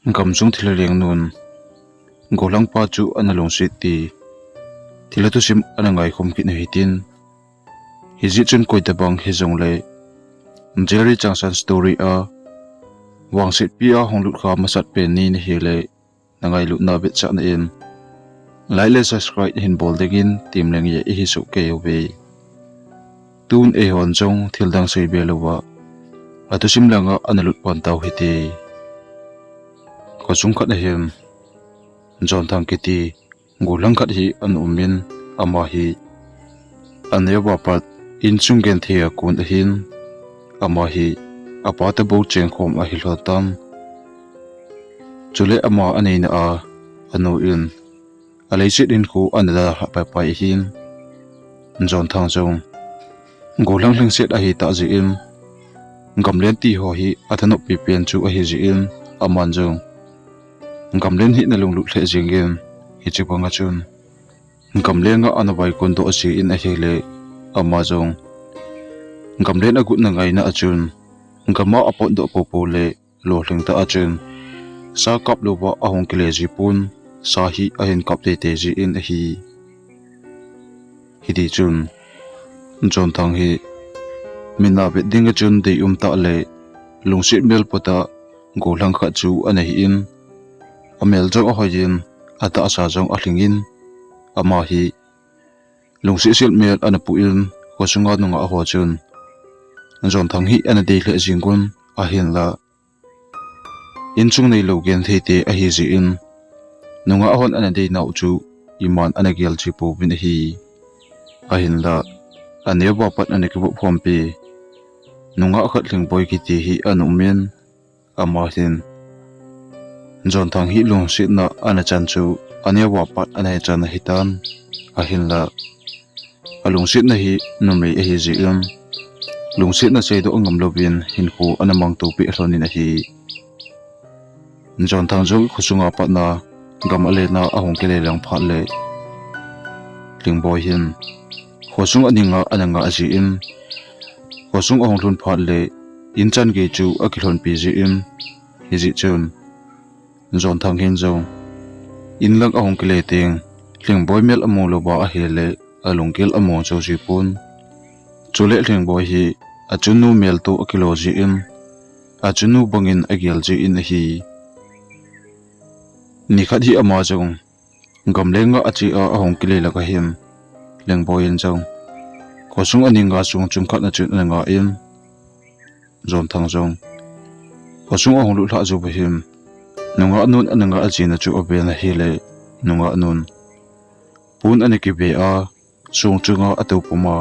Ngam sung thila Leng nun Golhangpa chu analong sit ti Thilha Thusim anangai khom kit na hitin hizi chun koi tabang he zong le Jerry Changsan story a wang sit pi a honglut kha masat pen ni hi le nangai lu na bet cha na in like le subscribe hin bol degin tim leng ye hi su ke we tun e hon chong thil dang sei be lowa Thusim langa analut pon taw hiti ko chung khat hem John thang kiti gulang khat hi an umin ama hi anewa pat in chung gen thia kun hin ama hi apata bo cheng khom a hi hlotam chule ama aneina a anu in alaisit in khu anada pa pa hin John thang jong gulang leng set a hi ta ji in gamlen ti ho hi athano pi pen chu a hi ji in aman jong gamlen hi na lung lu hle jingen hi chi panga chun gamlen nga anabai kon do asi in a hele ama jong gamlen agut na ngai na achun gama apon do popo le lo hleng ta achun sa kap lo wa ahong kile ji pun sa hi a hen kap te te ji in hi di chun John thang hi mina bet ding chun de ta le lungsit mel pota golang kha chu anahi in amel jong ahoyin ata asa jong ahlingin ama hi lungsi sil mel anapu in kosunga nunga aho chun John thang hi ana de hle jingun ahin la in chung nei lo gen thete a hi ji in nunga ahon ana de nau chu iman ana gel chi po bin hi ahin la ane ba pat ana ki bu phompi nunga khat ling boy ki ti hi anu men ama hin John thang hi lung sit na ana chan chu ane wa pat ana chan hitan ahin la alung sit na hi numei a hi ji lung sit na sei do ngam lovin hin khu ana mang to pi hlonin a hi John thang jong khusunga pat na gam ale na ahong kele lang phat le ling boy hin khosung aninga ananga aji in khosung ahong hlun phat le in chan ge chu akilhon pi ji in hi ji chun John thang hin jong in lang ahong kele teng ling boy mel amo lo ba a hele alung kel amo cho ji pun chule ling boy hi achunu mel to akilo ji in achunu bangin agel ji in hi ni khat hi ama jong gamlenga achi a ahong kele la ka him leng boy in jong khosung aninga chung chung khat na chun nga in John thang jong khosung ahong lu hla ju ba him nunga nun ananga achina chu obena hele nunga nun pun aniki be a chung chunga atu puma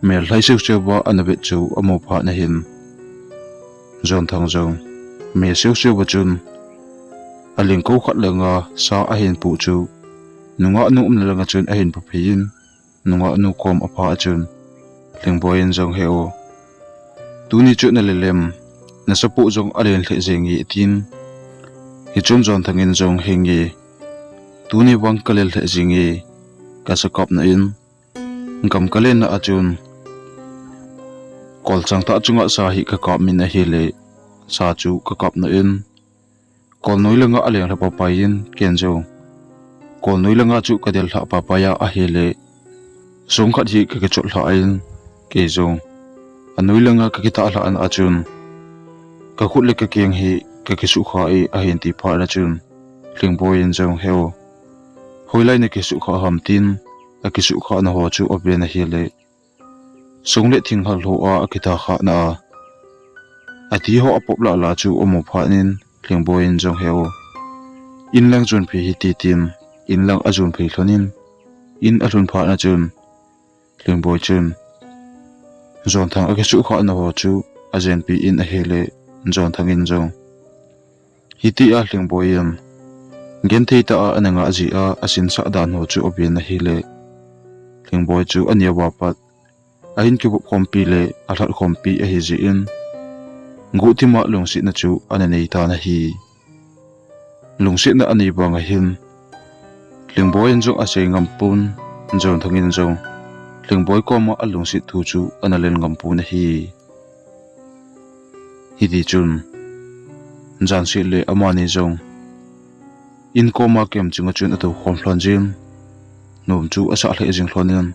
mel hlai seu chewa anabe chu amo pha na hin John thang jong me seu seu ba chun aling ko khat lenga sa a hin pu chu nunga nu um langa chun a hin pu phin nunga nu kom apa chun leng boyen jong heo tuni chu na lelem na sapu jong alen hle jengi tin hi chum John thangin jong hengi tuni wang kalel hle jingi ka sakap na in gam kalen na achun kol chang ta chunga sa hi ka kap min a hele sa chu ka kap na in kol noilanga aleng hla pa pain kenjo kol noilanga chu kadel hla pa pa ya a hele song khat hi ka chot hla in ke jong anoilanga ka kita hla an achun ka khut le ka keng hi ka kisu kha e a hin ti pha na chun ling boy in jong heo hoilai ne kisu kha ham tin a kisu kha na ho chu obena hele song le thing hal ho a kita kha na ati ho apop la la chu omo pha nin ling boy in jong heo in lang chun phi hi ti tim in lang ajun phi thlonin in alun pha na chun ling boy chun John thang a kisu kha na ho chu ajen pi in a hele John thang in jong hiti a ling boy in gen theita a ananga aji a asin sa dan ho chu obien na hele ling boy chu ania wa pat a hin ki bu khompi le a thal khompi a hi ji in ngutima lungsi na chu ananei ta na hi lungsi na ani ba nga hin ling boy in jong a sei ngam pun John thang in jong ling boy ko ma alungsi thu chu analen ngam pu na hi di chun jan si le amani zong in koma kem chunga chun atu khom hlon jin nom chu asa hle jing hlonin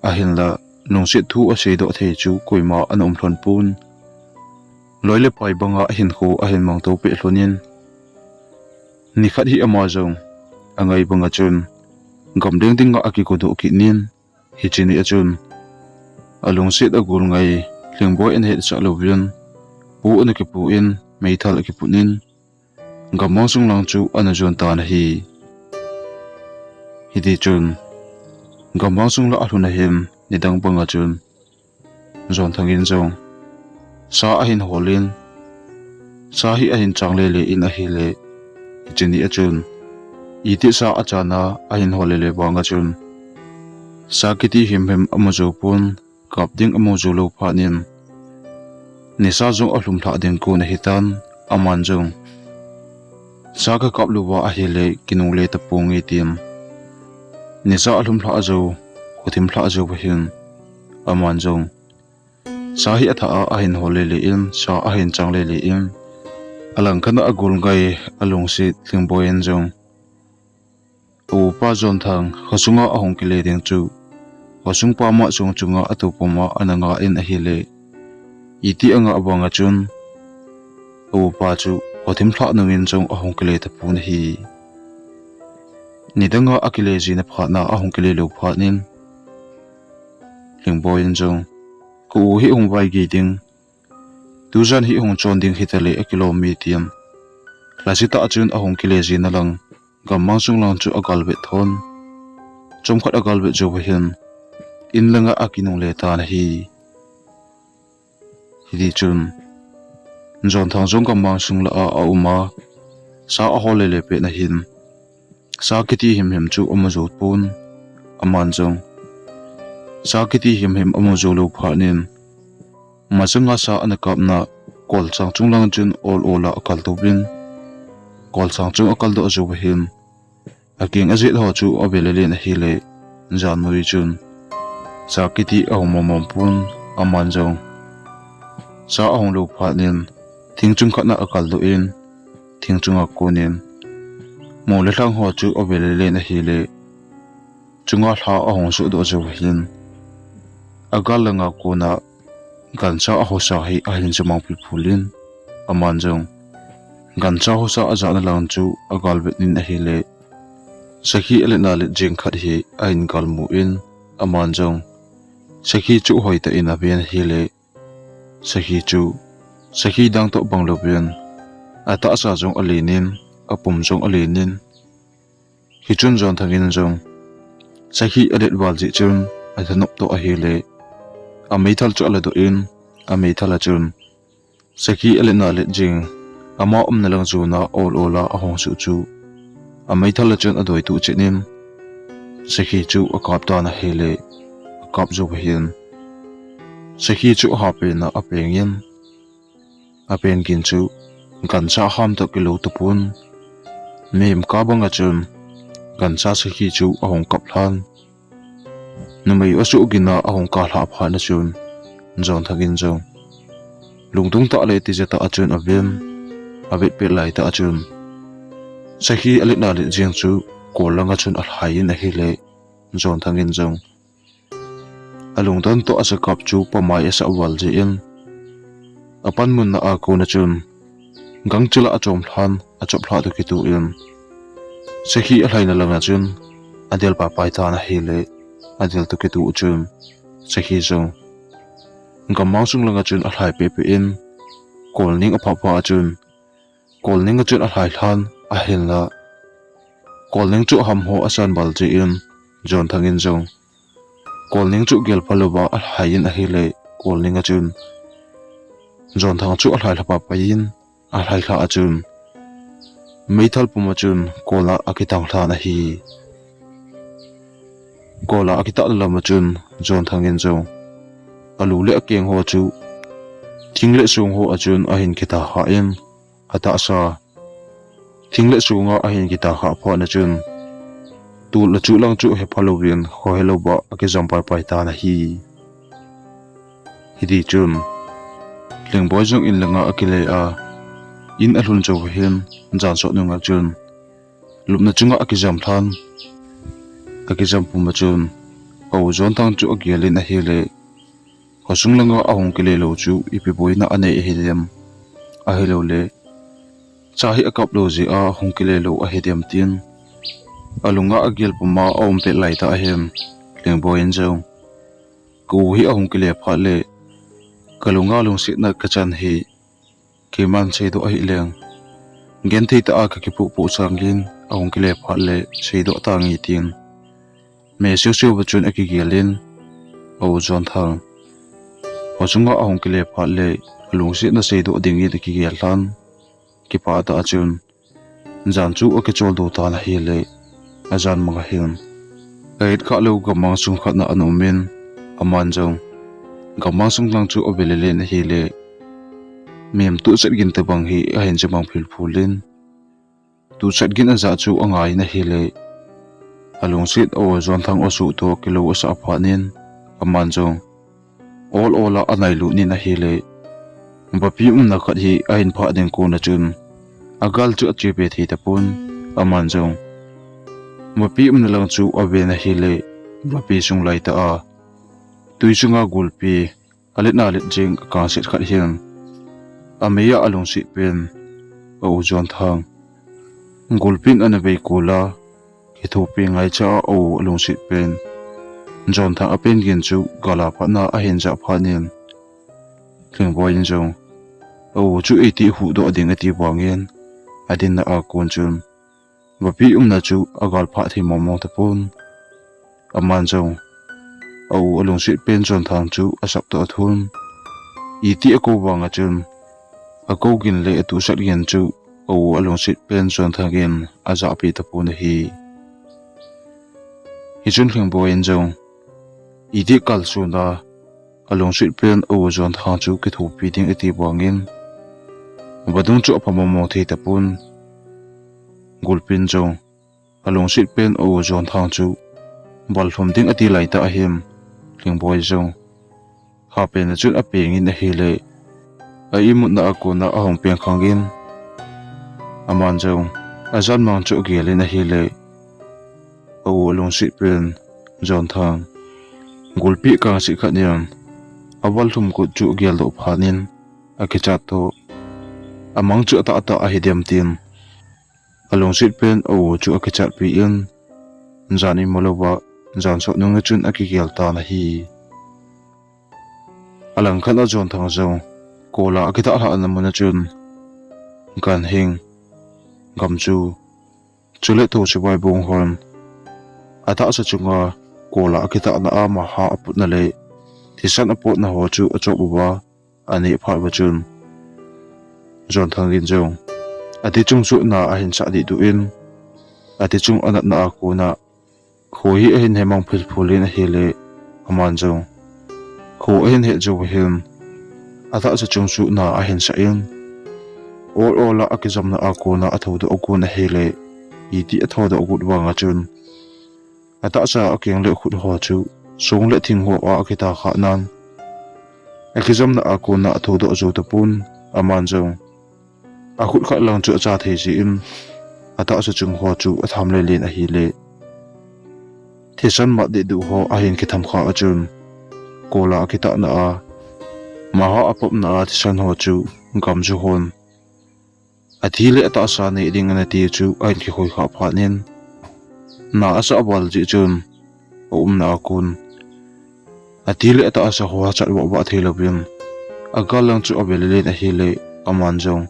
a hin la nong se thu a sei do the chu koima an om hlon pun loile pai banga hin kho a hin mang to pe hlonin ni khat hi ama zong angai banga chun gam deng ding a ki ko do ki nin hi chini a chun alung sit agul ngai lingboy en het sa lovian pu an ki pu in meithal ki punin gamong sung lang chu an jon ta na hi di chun gamong sung la aluna him ni dang banga chun zon thangin zong sa a hin holin sa hi a hin changle le in a hi le chini a chun iti sa achana a hin hole le banga chun sa kiti him amazo pun kap ding amazo lo phanin ni sa zong alum tha ding ko na hitan aman zong sa ka kap luwa a hi le kinung le ta pungi tim ni sa alum tha zo khotim tha zo hin aman zong sa hi atha a hin hole le in sa a hin changle le in alang khana agul ngai alung si thingboyen zong u pa zon thang khosunga ahong ki le ding chu khosung pa ma chung chunga atu poma ananga in a hi le iti anga abanga chun u pa chu khothim thla nungin chong ahong ki le ta pun hi nidanga akile jina phana ahong ki le lo phanin lingboyen zong ku hi hong vai gi ding tujan hi hong chon ding hitale a kilometer lasita achun ahong ki le jina lang gamang sung lang chu agal be thon chom khat agal be jo hin in langa akinung le ta na hi di chun zon thang zong gamang sung la a uma sa a hole le pe na hin sa kiti him chu amazo pun aman zong sa kiti him amazo lo phanin masanga sa anakap na kol chang chung lang chun all ola akal to bin kol sang chung akal do zo hin aking azit ho chu obelele na hi le jan noi chun sa kiti ahomom pun aman zong sa ahong lo phanin thing chung khatna akal do in thing chung akonin mo le thang ho chu obelele na hi le chunga thla ahong su do zo hin agal langa kona gan cha ho sa hi a hin chamang phulin aman jong gan cha ho sa aja na lang chu agal bet nin a hi le sakhi elena le jing khat hi a in kal mu in aman jong sakhi chu hoi ta in a ben hi le sakhi dang to bang lo ben ata sa jong alinin apum jong alinin hi chun jon thangin jong sakhi adet wal ji chun a thanop to a hi le a meithal chu ala do in a meithal chun sakhi elena le jing ama na lang chu na all ola a hong su chu a meithal chun a doi tu chenin sakhi chu a kap ta na hele a kap zo hin sakhi chu ha pe na a pengin a pen kin chu gan cha ham to kilo to pun mem ka banga chun gan cha sakhi chu a hong kap hlan numai asu gina ahong ka hla pha na chun zon thagin zong lungtung ta le ti jata achun avem abet pe lai ta achun sakhi alina le jeng chu kolanga chun al hain a hi le zon thangin zong alung don to asa kap chu pamai asa wal je in apan mun na a ko na chun gang chula achom thlan achop hla to ki tu in sakhi a hlaina langa chun adel pa pai ta na hi le adel to ketu chun sakhi zong gamang sung langa chun a hlai pe pe in kol ning a pha pha chun kol ning a chun a hlai hlan a hin la kol ning chu ham ho asan bal ji in jon thangin zong kol ning chu gel phalowa a hlai in a hi le kol ning a chun jon thang chu a hlai hla pa pa in a hlai hla a chun meithal puma chun kola akitang thla na hi kola akita lama chun zon thangin zong alu le akeng ho chu thingle sung ho achun a hin kita ha in ata sa thingle sunga a hin kita ha pho na chun tu la chu lang chu he phalowian ho hello ba ake jampar pai ta na hi di chun leng boy jong in langa akile a in a hlun chaw hian jan so nunga chun lumna chunga akizam than akizam puma chun au zon tang chu agialin a hele khosung langa ahong kile lo chu ipi boina ane hedem a helo le chahi akap lo ji a hong kile lo a hedem tin alunga agial puma om pe laita a hem leng boin zo ku hi ahong kile pha le kalunga lung sit na kachan hi kiman sei do a hi leng gen thei ta a ka ki pu pu changin ahong kile pha le sei do ta ngi tin me siu siu bachun aki gialin au zon thang hochunga ahong kile pha le lung sit na sei do dingi de ki gial hlan ki pa ta achun jan chu o ke chol do ta na hi le ajan manga hin ait kha lo gamang sung khat na anumin aman jong gamang sung lang chu obelele na hi le mem tu chat gin te bang hi a hen jamang phil phulin tu chat gin a za chu angai na hi le alung sit o zon thang o su to kilo o sa phanin aman jong all ola anai lu ni na hi le bapi na khat hi a hin pha den ko na chun agal chu achi pe thi ta pun aman jong bapi na lang chu abe na hi le bapi sung lai ta a tui chunga gulpi alet na let jing ka set khat hian ameya alung si pen o zon thang gulpin ana be kola ki thopi ngai cha o alung si pen zon thang apen gin chu gala pha na a hen ja phanin thing boin jong o chu eti hu do ding ati bangin adin na a kon chun bapi na chu agal pha thi momong ta pun aman jong au alung sit pen zon thang chu asap to thun iti ako wanga chun ako gin le tu sat gen chu au alung sit pen zon thang gen aza pi ta pun hi chun kheng boin jong iti kal su na alung sit pen au zon thang chu ki thu pi ding ati bangin badung chu apamo mo thei ta pun gulpin jong alung sit pen au zon thang chu bal phom ding ati lai ta ahem leng boy jong ha pen na chun a peng in a hele a imut na ako na ahong peng khangin aman jong azan mang chu gelin a hele au long sit pen zon thang gulpi ka si khaniam awal thum ko chu gel do phanin a kicha to amang chu ta ta a hedem tin along sit pen au chu a kicha pi in zani molowa jan so nung chun aki gel ta na hi alang khana zon thang zong kola akita ha na mona chun gan hing gam chu chule to chibai bong hon ata sa chunga kola akita na ama ha aput na le thisan apot na ho chu acho buwa ani phar ba chun zon thang rin jong ati chung chu na a hin sa di du in ati chung anat na ko na khoi a hin hemang phil phulin a hele aman jong kho a hin he jo hin ata sa chung chu na a hin sa in all ola akizam na ako na atho do ko na hele iti atho do gut wanga chun ata sa akyang le khut ho chu sung le thing ho a akita kha nan akizam na ako na atho do zo ta pun aman jong a khut kha lang chu cha thei ji in ata sa chung ho chu atham le len a hi le thisan ma de du ho a hin ki tham kha achun kola akita na a ma ha apop na a thisan ho chu gam ju hon athile ata sa nei ding na ti chu ain ki khoi kha phanin na asa bal ji chun na kun athile ata asa ho chat wa ba thilobin agalang chu abelele na hele aman jong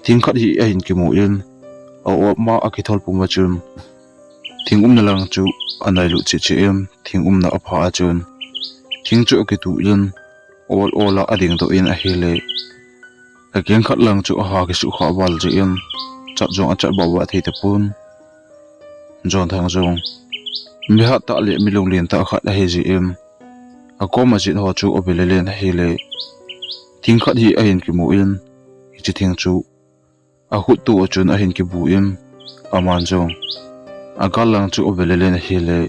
thingkhat hi a hin ki mu in au ma akithol puma chun thingum na lang chu anai lu chi chi em thingum na apha chun thing chu ki tu in all ola ading do in a hele again khat lang chu ha ki su kha wal ji in chat jong a chat ba wa thei te pun zon thang jong mi ha ta le mi long len ta khat a he ji em a ko ma jin ho chu obelele na hele thingkhat hi a hin ki mu in chi thing chu a hut tu chun a hin ki bu im aman jong a galang chu obelele na hele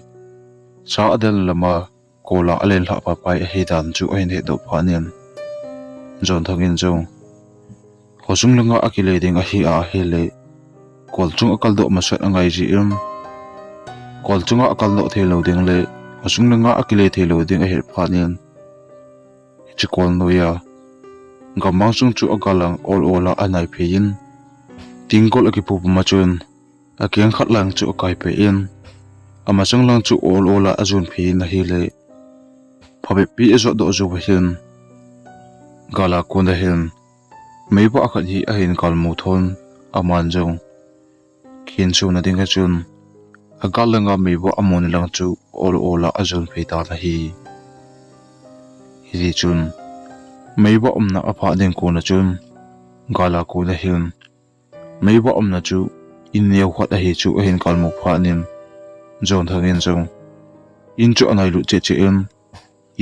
sa adel lama kola alen la pa pai he dan chu a hin he do phanin zon thangin jong hosung langa akile ding a hi a hele kol chung akal do masat angai ji kol chunga akal do thelo ding le hosung langa akile thelo ding a her phanin chi kol noya gamang chung chu agalang ol ola anai phein tingkol aki pu machun akiang khatlang chu kai pe in amasang lang chu ol ola azun phi na hi le phabe pi ezo do zo hin gala kun hin meiba akhat hi a hin kalmu thon aman jong khin chu na ding chun agalanga meiba amon lang chu ol ola azun phi ta na hi hi chun meiba omna apha ding ko na chun gala ko na hin meiba omna chu in neu khat a hi chu a hin kalmu pha nin zon thangin zong in chu anai lu che che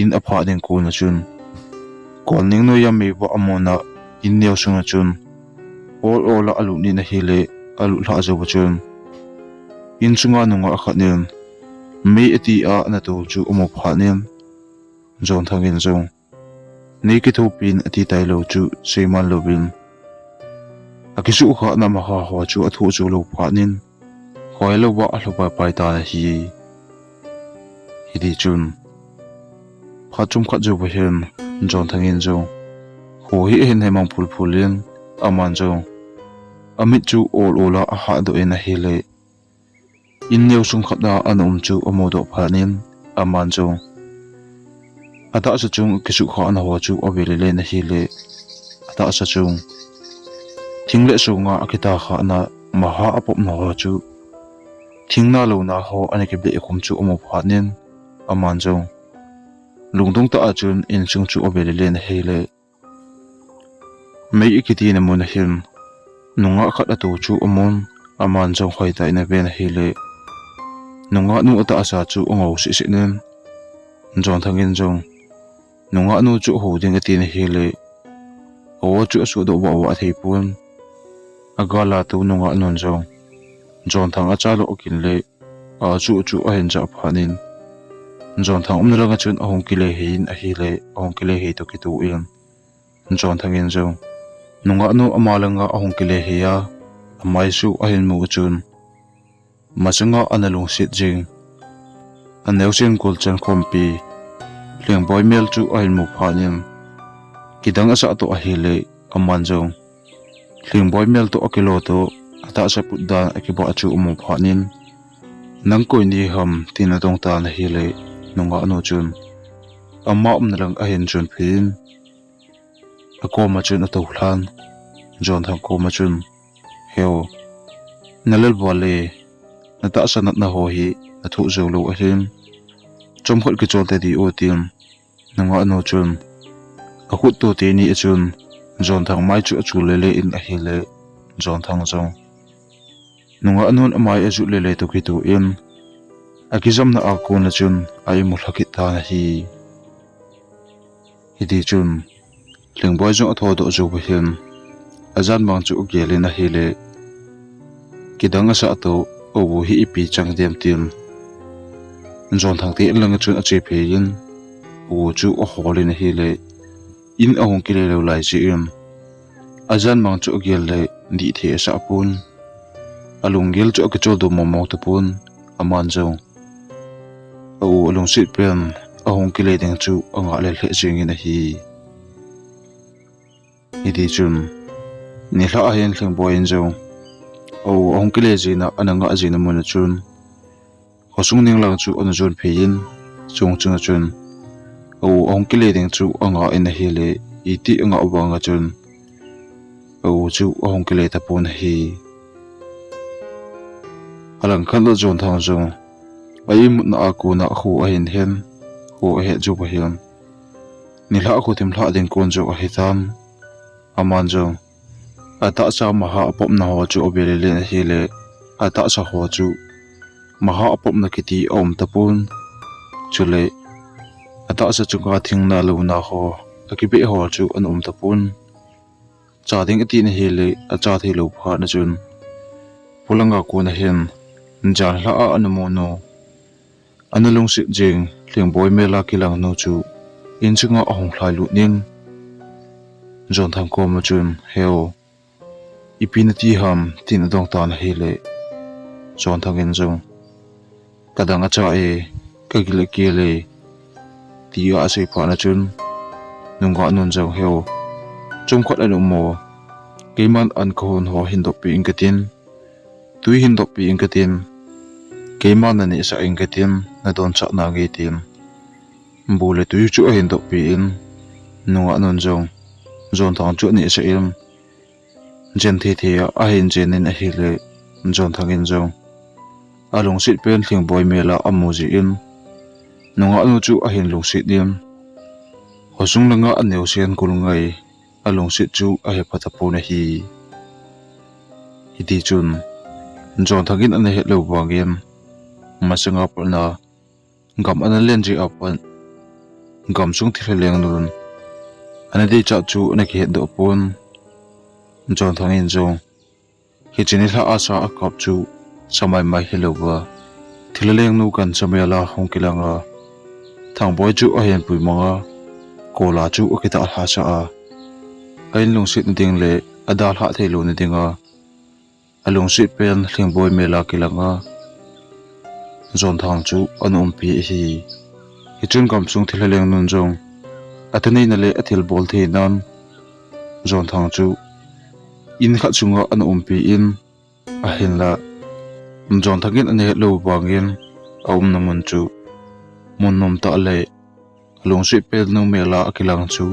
in apha ding ko na chun kol ning no yam meiba amona in neu sunga chun ol ola alu ni na hi le alu la zo ba chun in chunga nunga akhat nin me ati a na to chu omo pha nin zon thangin zong nei ki thopin ati tai lo chu seiman lovin akisu kha na ma ha ho chu athu chu lo phanin khoi lo wa lo pa pai ta hi hi chun phachum kha ju ba hen jon thangin jo ho hi hen he mang phul phulin aman jo amit chu ol ola a ha do ena hi le in neu sung khada anum chu amodo phanin aman jo ata sa chung kisu kha na ho chu obele le na hi le ata sa chung thingle sunga akita kha na maha apop na ho chu thingna lo na ho ani ke be khum chu omo phanin aman jong lungdung ta achun in chung chu obele le na hele mei ikiti na mun hin nunga khat atu chu omon aman jong khoi ta ina be na hele nunga nu ata asa chu ongo si si nen jon thangin jong nunga nu chu ho ding ati na hele o chu asu do wa wa thei pun agala tu nunga non jong jon thang acha lo kin le a chu chu a hen ja phanin jon thang um ranga chun ahong kile hein a hi le ahong kile hei to ki tu in jon thangin jong nunga nu amalanga ahong kile heya amai su a hen mu chun masanga analung sit jing aneusen kol chan khompi leng boy mel chu a hen mu phanin kidang asa to a hi le aman jong leng boy mel to akilo to ata sa putdan akiba chu umu phanin nang koi ni ham tina dong ta na hi le nunga anu chun amma nalang a hen chun phin ako ma chun ato hlan jon thang ko ma chun heo nalal bole nata sanat na ho hi athu zo lo a hin chom khol ki chol te di o tim nunga anu chun a khut to te ni a chun jon thang mai chu chu le le in a hi le jon thang jong nunga anon amai a chu le le to ki tu in akizam na ako na chun ai mu thakit ta na hi hidi chun lengboy jong atho do zo ba hin azan mang chu gele na hi le kidang asa to o hi ipi chang dem tim jon thang te lang chun a che phe yin o chu o hole na hi le in ahong kile lo lai chi im azan mang chu gel le di the sa pun alung gel chu ka chol do mo to pun aman jong o alung sit pen ahong kile ding chu anga le hle jing in hi idi chun ni hla a hen thleng boy in jong o ahong kile jina ananga ajina mun chun hosung ning lang chu on jon phein chung chung chun o ahong kile ding chu anga in hi le iti anga obanga chun o chu ahong kile ta pun hi alang khan do jon thang jong ai mu na aku na khu a hin hen ho he ju ba hian ni hla khu tim hla ding kon jo a hi tan aman jong ata sa maha apop na ho chu obele le hi le ata sa ho chu maha apop na kiti om tapun chule ata sa chu ka thing na lo na ho akibe ho chu an tapun cha ding ati na hi le acha thei lo pha na chun pulanga ko na hen jan hla a anamono analung sit jing leng boy mela kilang no chu in chinga ahong hlai lu nin jon thang ko ma chun heo ipinati ham tin dong tan hele zon thangin zong kadang acha e kagile kele tia asei pha na chun nunga nun zong heo chung khat anu mo keiman an kohon ho hindop pi ingatin tui hindop pi ingatin keiman ani sa ingatin na don cha na nge tin bule tui chu hindop pi in nunga nun zong zon thang chu ni sa im jen the a hin jenin a hile zon thangin zong along sit pen thing boy mela amuji in nunga nu chu a hin lung sit dim hosung langa aneu sian kulngai along sit chu a he patapo na hi hiti chun zon thangin ane het lo wangin masanga polna gam ana lenji apan gam sung thile leng nun ana dei cha chu na ki het do pon zon thangin zong hi chini tha asa akap chu samai mai helowa thileng nu kan chamela hongkilanga thang boy chu a hen pui manga kola chu okita ha sa a ain lung sit ding le adal ha thelo ni dinga alung sit pen thling boy mela kilanga zon thang chu anom pi hi hi chun kam sung thileng nun jong atani na le athil bol the nan zon thang chu in kha chunga anom pi in a hin la zon thangin ane lo bangin aum namun chu mun nom ta le long sui pel no mela akilang chu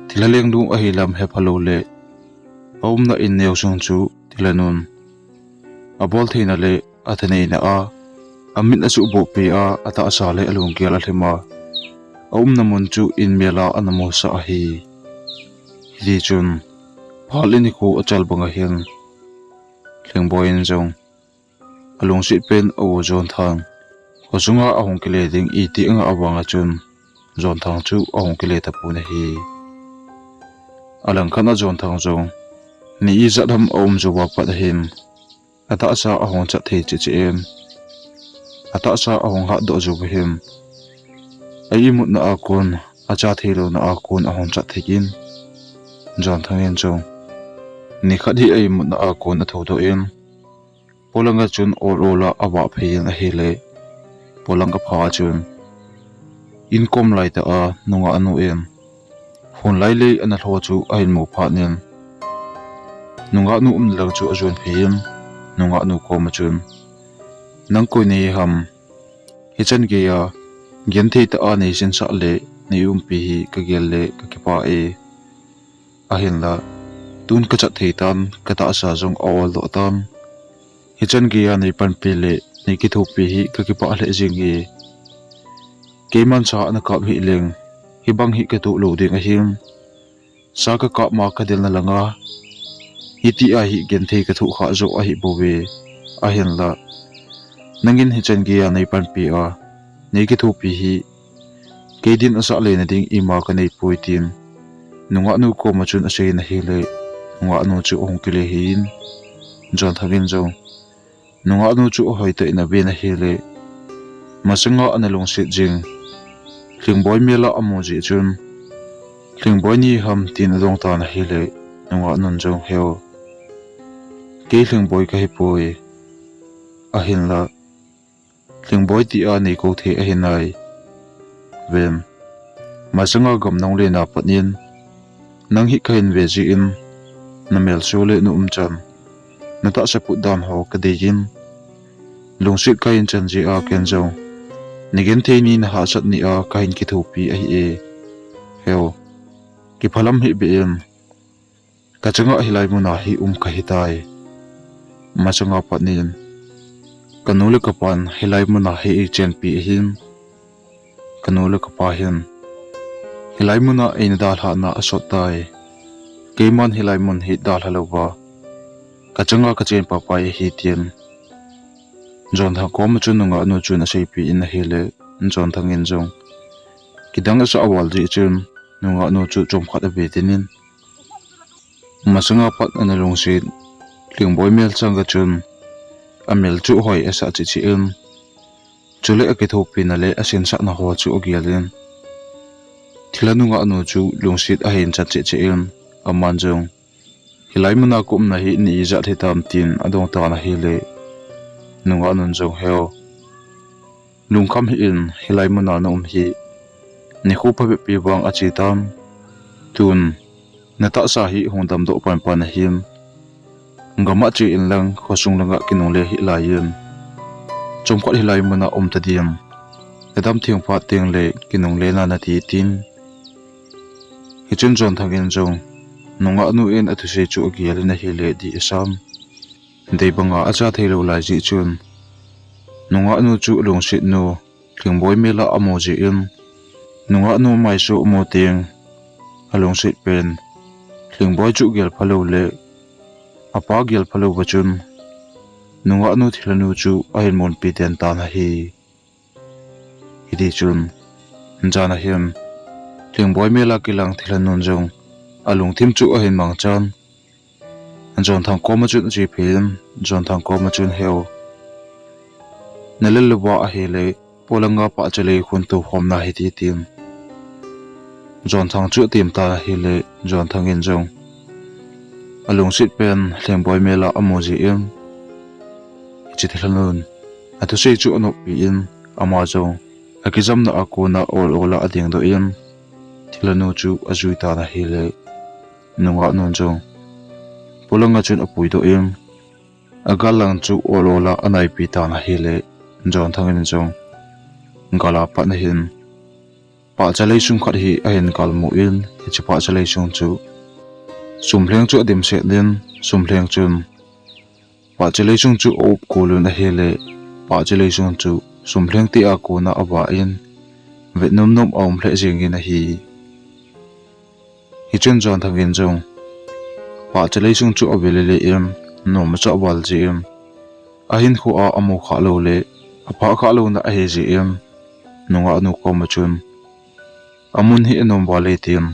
thilaleng du a hilam he phalo le aum na in neu sung chu thilanun abol theina le athanei na a amin asu bo pe a ata asa le alung kial ahlema aum namun chu in mela anamo sa hi hi chun phalini ko achal banga hian thlengboin zong along sit pen o zon thang hosunga ahong kile ding I ti anga awanga chun zon thang chu ahong kile tapu na hi alang khana zon thang zong ni I zadham om zowa pat him ata sa ahong cha thei chi em ata sa ahong ha do zo him ai mut na akon acha thelo na akon ahong cha thekin zon thangin zong ni khadi ai mut na akon a thodo em polanga chun orola awa phein a hele polanga pha chun income lai ta a nunga anu em phone lai le ana thlo chu a hin mo pha nen nunga nu lang chu azon phein nunga nu ko ma chun nang ko nei ham hi chan ge ya gen thei ta a nei sin sa le nei pi hi ka gel le ka ki pa e a hin la tun ka cha thei tan ka ta sa jong awol do tan hi chan ge ya nei pan pi le nei ki thu pi hi ka ki pa le jing e keman sa na ka hi leng hi bang hi ka tu lo ding a him sa ka ma ka del na langa hi ti a hi gen thei ka thu kha zo a hi bo we a hin la nangin hi chan ge ya nei pan pi a nei ki thu pi hi ke din asa le na ding I ma ka nei poi tin nunga nu ko ma chun ase na hi le nunga nu chu ong ki le hin jon thagin zo nunga nu chu hoi ta ina be na hi le masanga analong sit jing thlingboy mela amoji chun thlingboy ni ham tin dong ta na hi le nunga nun jong heo ke thlingboy ka hi poi a hin la thlingboy ti a nei ko the a hin ai vem masanga gam nong le na panin nang hi kain ve ji in namel sole nu chan nata sa put dan ho ka de yin lungsit kain chan ji a ken zo nigen the ni na ha sat ni a kain ki thu pi a hi e heo ki phalam hi be em ka changa hilai mu na hi ka hi tai masanga panin kanule ka pan hilai mu na hi chen pi him kanule ka pa hin hilai mu na ein dal ha na asot tai keman hilai mun hi dal halowa kachanga ka chen pa pai hi tien jon tha kom chununga anu chuna sei pi in hele jon thangin jong kidang sa awal ji chun nunga anu chu chom khat be tinin masanga pat analong si klingboy mel changa chun amel chu hoi asa chi chi in chule a ke tho pin ale asin sa na ho chu ogialin thilanunga anu chu lungsit a hin chat che che in aman jong hilai muna kum na hi ni za the tam tin adong ta na hi le nunga nun zo heo lungkham hi in hilai muna na hi ni khu pa pi bang achi tam tun na ta sa hi hongdam do pan pan him ngama chi in lang khosung langa kinung le hi la yin chomkhat hilai muna ta diam edam thiang pha teng le kinung le na ti tin hi chen jon thangin jong nunga nu en athu se chu gial na hi le di sam dei banga acha theilo lai ji chun nunga nu chu long sit nu thingboi mela amo ji in nunga nu mai su mo teng along sit pen thingboi chu gel phalo le apa gel phalo bachun nunga nu thilanu chu ahin mon pi ten ta na hi idi chun jana him thingboi mela kilang thilanun jong alung thim chu ahin mang chan jon thang ko ma chun ji phin jon thang ko ma chun heo nalel wa a hele polanga pa chale khun tu hom na hi ti tim jon thang chu tim ta hele jon thang in jong alung sit pen thingboi mela amoji em chi thilanun atu sei chu anop pi in ama jong akizam na akuna ol ola ading do in thilanu chu azui ta na hele nunga nun jong polanga chun apui do em agalang chu ol ola anai pi ta na hele jon thangin jong ngala pa na hin pa chalei sum khat hi a hen kalmu in hi chi pa chalei sum chu sumhleng chu adim se den sumhleng chun pa chalei sum chu op kolun a hele pa chalei sum chu sumhleng ti a ko na awa in vetnum nom om hle jingin a hi chen jon thangin jong pa chalei sum chu avelele em nom cha wal ji em ahin khu a amu kha lo le apha kha lo na a he ji em nunga nu ko ma chun amun hi enom wale tin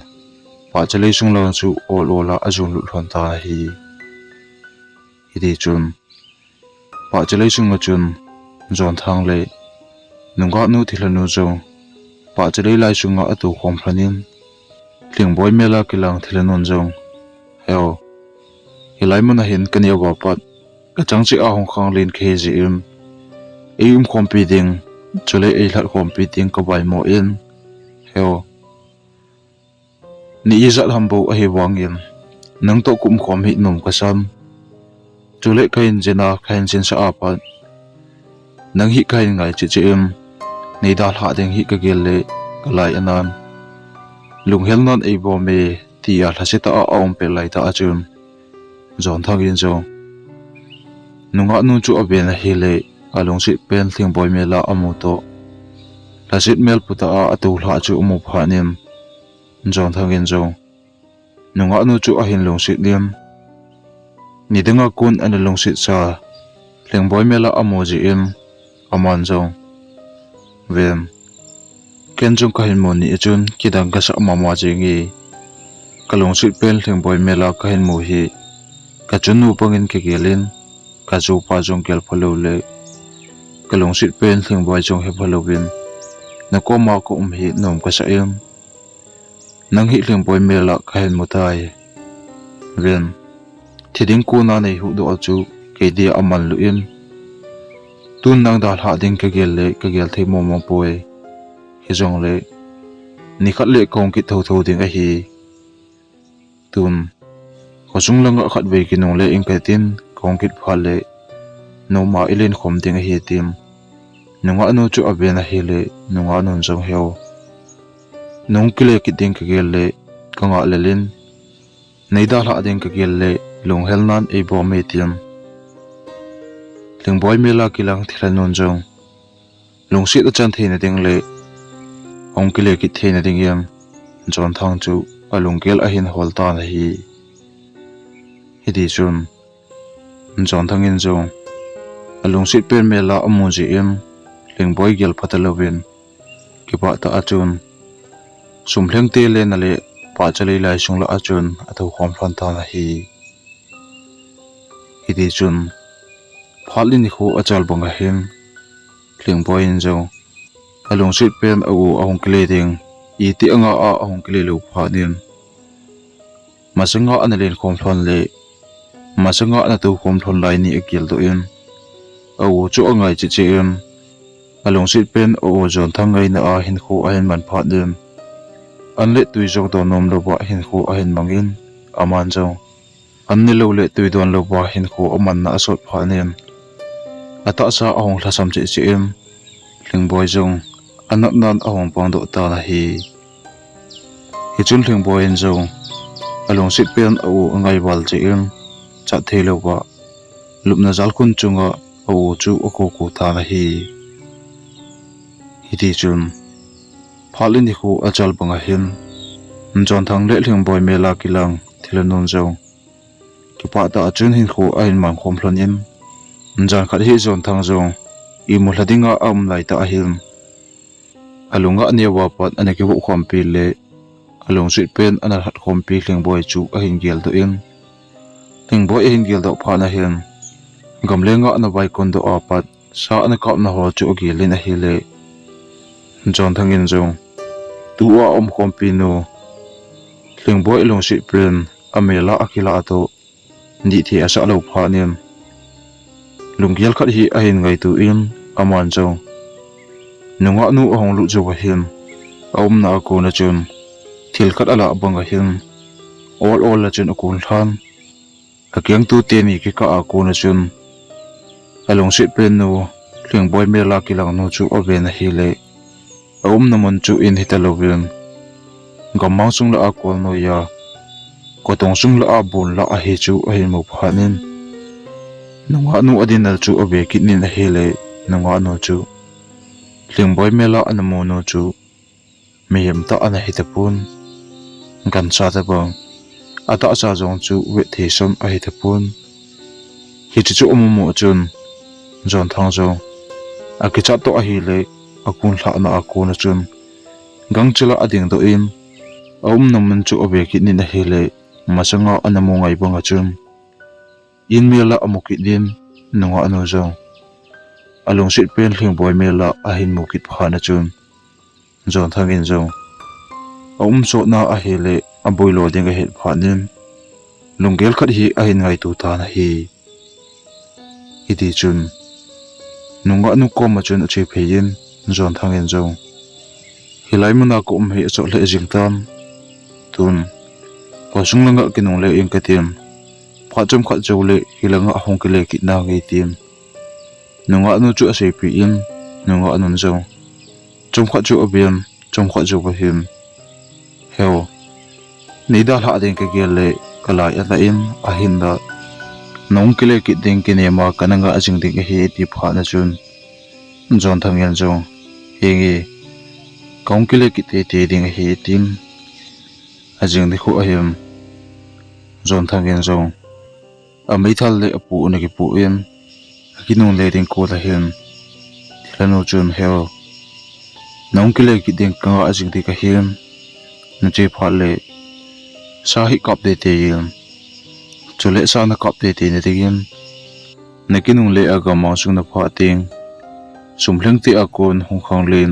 pa chalei sung la chu ol ola ajun lu thon ta hi idi chun pa chalei sung chun jon thang le nunga nu thilanu jo pa chalei lai sunga atu khom phanin tlingboi mela kilang thilanon jong heo hilai mun hin kania wa pat ka changchi a hong khang lin khe ji im eum khompi ding chule e hlat khompi ting ka bai mo in heo ni izat hambo a hi wangin nang to kum khom hi nom ka sam chule kain jena khain sin sa apa nang hi kain ngai chi chi im nei dal ha ding hi ka gel le kalai anan lunghel non ei bo me ti a thaseta a om pe lai ta achun jon thangin jo nunga nu chu aben hi le along si pen thing boy mela amu to lasit mel puta a atu hla chu umu phanin jon thangin jo nunga nu chu a hin long sit lim ni denga kun an long sit sa thing boy mela amu ji in aman jo vem ken jong ka hin mon ni chun kidang ka sa mama jingi kalong sit pen thing boy mela ka hin mu hi ka chunu pangin ke gelin ka ju pa jong kel phalo le kalong sit pen thing boy jong he phalowin na ko ma ko hi nom ka sa em nang hi thing boy mela ka hin mutai ven thiding ko na nei hu do chu ke dia aman lu in tun nang dal ha ding ke gel le ke gel thei mo mo poi hi jong le ni khat le kong ki tho tho ding a hi tun khosung langa khat ve ki nong le ing ka tin kong kit phal le no ma ilen khom ding a hi tim nunga nu chu aben a hi le nunga nun jong heo nong kile ki ding ka gel le kanga lelin nei da hla ding ka gel le lung hel nan ei bo me tiam leng boy mela kilang thilanon jong lung sit a chan theina ding le ong kile ki theina ding yam jon thang chu alung gel a hin hol ta na hi hidi chun jon thangin jong alung sit pen mela amu ji em leng boy gel phatalowin ki pa ta achun sumhleng te le na le pa chalei lai sungla achun atho khom phan ta na hi hidi chun phalin khu achal bonga hem leng boy in jo alung sit pen au ahong kle ding I ti anga a ahong kle lo pha nin masanga analen khom phan le masanga na tu khom thon lai ni akil do in aw chu angai chi chi in along sit pen o zon thangai na a hin khu a hin man phat din an le tui jok do nom lo ba hin khu a hin mangin aman jo an ni lo le tui don lo ba hin khu aman na asot pha nen ata sa ahong thasam chi chi in ling boy jong anat nan ahong pang do ta na hi chun ling boy en jong along sit pen o angai wal chi in cha thelo ba lupna zal kun chunga o chu oko ko ta na hi hiti chun phalin ni khu achal banga hin jon thang le ling boy mela kilang thilanon jo ki pa ta chun hin khu a in man khom thlon in jan khat hi jon thang jo I mu hladinga am lai ta hin alunga aniwa pat anaki wo khom pi le along sit pen ana hat khom pi ling boy chu a hin gel do in ling boy hin gel do pha na hin gamlenga na vai kon do apat sa ana kap na ho chu gelin a hi le jon thangin jong tuwa khom pi no ling boy long sit pen amela akila to ni thi asa lo pha nen lungial khat hi a hin ngai tu in aman jong nunga nu ahong lu jo hin aum na ko na chun thil khat ala banga hin all la chun akun than akyang tu te ni ki ka a ko na chun along sit pen no ling boy mela kilang no chu aven hi le aum na mon chu in hitalovin gamang sung la akol no ya ko tong sung la abun la a hi chu a hin mo phanin nunga nu adinal chu abe kitnin a hi le nunga no chu ling boy mela anamo no chu miyam ta ana hitapun gan sa ta bang ata sa jong chu we the som a hitapun hi chu omomo chun jon thang jo akicha to a hi le akun hla na akuna chun gang chula ading do in naman chu abe kitnin a hi le masanga anamo ngai banga chun in mela amuki din nunga no jo along sit pen ling boy mela a hin mukit phana chun jon thangin jo so na a hele a boilo ding a het phanin lungel khat hi a hin ngai tu ta na hi hiti chun nunga nu ko ma chun a che phein jon thangin jo hilai muna ko he so le jing tan tun ko sung langa kinung le in katim phacham khat jo le hilanga hong ke le ki na ngai tim nunga nu chu ase pi in nunga nun jo chom kha chu abiam chom kha chu ba him heo nida hla den ke gele kala ya la in a hin da nong kile ki ding ki ne ma kananga ajing ding he ti pha na chun jon thang yan jo hengi kong kile ki te ding he tim ajing de khu ahim jon thang yan jo a mai thal le apu ne ki pu in kinung le ding ko la hin lanu chun heo nong kile ki ding ka ajing ti ka hin nu che pha le sa hi kap de te yin chule sa na kap de te ne tigin ne kinung le aga ma sung na pha ting sumhleng ti akon hong khang len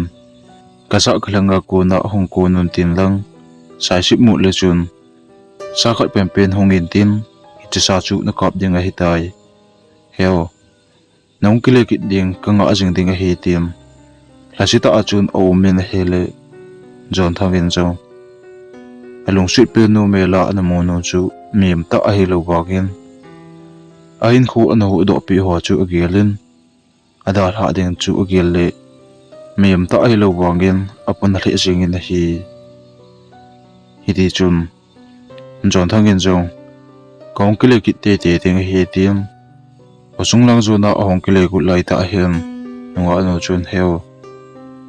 ka sa khlanga ko na hong ko nun tin lang sai sip mu le chun sa khat pen pen hong in tin chi sa chu na kap ding a hitai heo nong kile ki ding ka nga ajing ding a hi tim lasita achun o men hele jon thangin jo along sit pe no mela anamo no chu miem ta a hilo wagin ain khu anahu do pi ho chu agelin adar ha ding chu agel le miem ta a hilo wagin apun le jingin hi hidi chun jon thangin jo kong kile ki te ding hi tim osung lang zo na ahong kile ku lai ta hen nunga no chun heo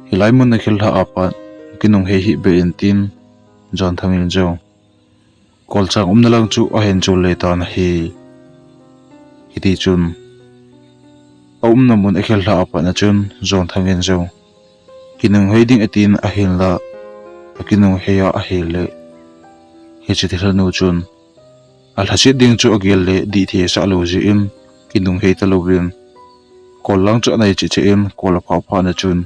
hilai mun na khil ha apa kinung he hi be in tin jon thangin jo kol chang na lang chu a hen chu le ta na hi hiti chun na mun a khil ha apa na chun jon thangin jo kinung heading atin a hen la kinung heya a hele hi chi thil no chun al hasit ding chu agel le di the sa lo ji in kinung he ta lo win kol lang chu nai chi che in kol pha pha na chun